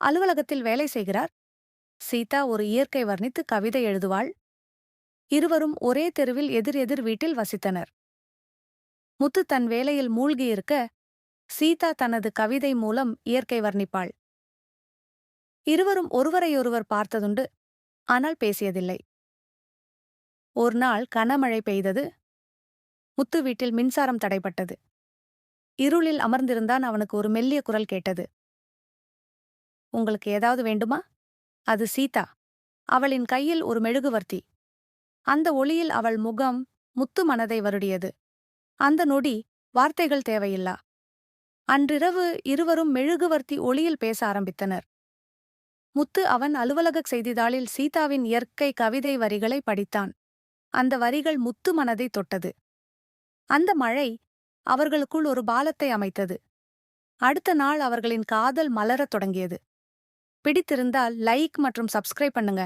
அலுவலகத்தில் வேலை செய்கிறார். சீதா ஒரு இயற்கை வர்ணித்து கவிதை எழுதுவாள். இருவரும் ஒரே தெருவில் எதிர் எதிர் வீட்டில் வசித்தனர். முத்து தன் வேலையில் மூழ்கியிருக்க, சீதா தனது கவிதை மூலம் இயற்கை வர்ணிப்பாள். இருவரும் ஒருவரையொருவர் பார்த்ததுண்டு, ஆனால் பேசியதில்லை. ஒரு நாள் கனமழை பெய்தது. முத்து வீட்டில் மின்சாரம் தடைப்பட்டது. இருளில் அமர்ந்திருந்தான். அவனுக்கு ஒரு மெல்லிய குரல் கேட்டது. உங்களுக்கு ஏதாவது வேண்டுமா? அது சீதா. அவளின் கையில் ஒரு மெழுகுவர்த்தி. அந்த ஒளியில் அவள் முகம் முத்து மனதை வருடியது. அந்த நொடி வார்த்தைகள் தேவையில்லா. அன்றிரவு இருவரும் மெழுகுவர்த்தி ஒளியில் பேச ஆரம்பித்தனர். முத்து அவன் அலுவலக செய்தித்தாளில் சீதாவின் இயற்கை கவிதை வரிகளை படித்தான். அந்த வரிகள் முத்து மனதை தொட்டது. அந்த மழை அவர்களுக்குள் ஒரு பாலத்தை அமைத்தது. அடுத்த நாள் அவர்களின் காதல் மலரத் தொடங்கியது. பிடித்திருந்தால் லைக் மற்றும் சப்ஸ்கிரைப் பண்ணுங்க.